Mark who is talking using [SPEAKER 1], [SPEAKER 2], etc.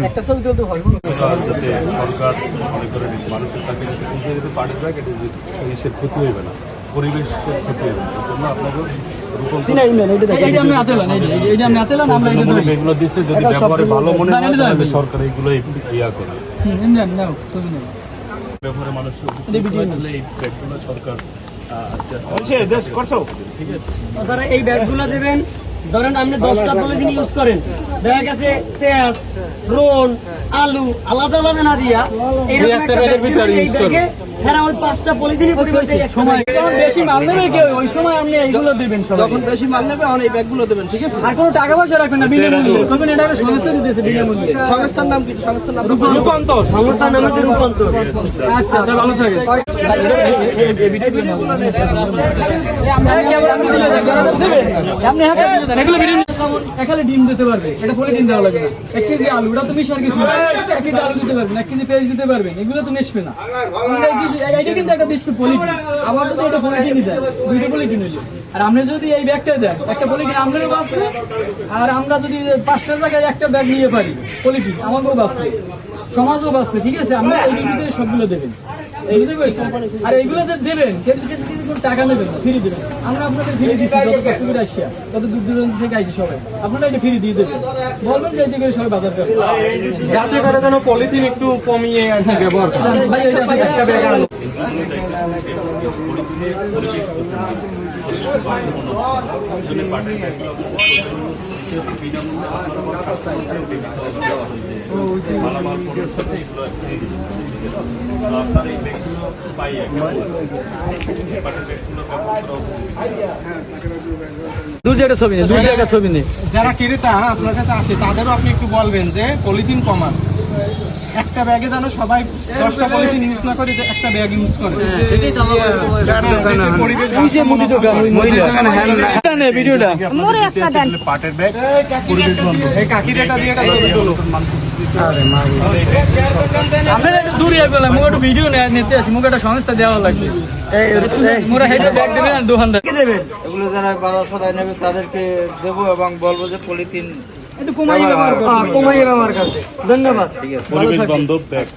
[SPEAKER 1] একটা ছবি তুলতে হয়
[SPEAKER 2] যাতে সরকার মনে করে মানুষের কাছে কাছে পৌঁছে যেতে পারে ব্যাগ এটা জিনিসের ক্ষতি হইবে না, পরিবেশের ক্ষতি হইবে না। এই জন্য আপনাকে এগুলো দিচ্ছে, যদি ব্যবহারে ভালো মনে হয় তাহলে সরকার এইগুলো ইয়া করে ব্যবহারে মানুষের এই ব্যাগগুলো সরকার ঠিক আছে।
[SPEAKER 1] আপনারা এই ব্যাগগুলো দেবেন, ধরেন আপনি 10টা পলিথিন ইউজ করেন, দেখা গেছে পেঁয়াজ, রোন, আলু আলাদা আলাদা না দিয়া হ্যাঁ ওই 5টা পলিথিনের পরিবর্তে সময় বেশি মাল নেবে কেউ ওই সময় আপনি এইগুলো দেবেন। যখন বেশি মাল নেবে তখন এই ব্যাগগুলো দেবেন, ঠিক আছে? আর কোনো টাকা পয়সা রাখবেন না, বিনামূল্যে। তখন এটা একটা সংস্থা দিতেছে বিনামূল্যে। সংস্থার নাম কি? সংস্থার নাম রূপান্তর। সংস্থার নাম হচ্ছে রূপান্তর। আচ্ছা, তাহলে ভালো থাকেন। আপনি এগুলো এখানে ডিম দিতে পারবে, এটা পলিথিন দেওয়া লাগবে না। 1 কেজি আলু, ওটা তুমি সার কিছু 1 কেজি আলু দিতে পারবেন, 1 কেজি পেঁয়াজ দিতে পারবেন, এগুলো তো মেশবে না। এটা কিন্তু একটা বিস্কুট পলিথিন, আবার যদি এটা পলিথিনই দেয়, 2টা পলিথিন হইল। আর আপনি যদি এই ব্যাগটা দেন, একটা পলিথিন আমাদেরও বাঁচবে, আর আমরা যদি 5টা জায়গায় একটা ব্যাগ নিয়ে পারি পলিথিন, আমাকেও বাঁচবে, সমাজও বাঁচবে, ঠিক আছে? আমরা এই ভিত্তিতে সবগুলো দেবেন। আর এইগুলো যে দেবেন কোনো টাকা নেবেন না, ফ্রি দেবেন। আমরা আপনাদের ফ্রি দিচ্ছি, যত কাস্টমার আসিয়া কত দূর দূরান্ত থেকে আসি সবাই, আপনারা এটা ফ্রি দিয়ে দেবেন। বলবেন যে এদিকে সবাই বাজার করে, যাতে করে যেন পলিথিন একটু কমিয়ে আর কি ব্যবহার করে। ভাই এটা একটা ব্যাগ আনো।
[SPEAKER 2] আপনার এই ব্যাগগুলো পাই
[SPEAKER 3] যারা ক্রেতা আপনার কাছে আসে তাদেরও আপনি একটু বলবেন যে পলিথিন কমান, একটা ব্যাগে যেন সবাই 10টা পলিথিন ইউজ না করে, একটা ব্যাগ ইউজ করে।
[SPEAKER 2] পাটের ব্যাগ পরিবেশ বান্ধব।
[SPEAKER 3] এই কাকির এটা দিয়ে
[SPEAKER 1] ভিডিও নিতে আসি, মুখে একটা সংস্থা দেওয়া লাগবে।
[SPEAKER 4] এগুলো যারা বাজার সদাই নেবে তাদেরকে দেবো এবং বলবো যে পলিথিন
[SPEAKER 1] একটু কমাই ব্যবহার করতে। ধন্যবাদ।
[SPEAKER 2] পরিবেশ বান্ধব ব্যাগ।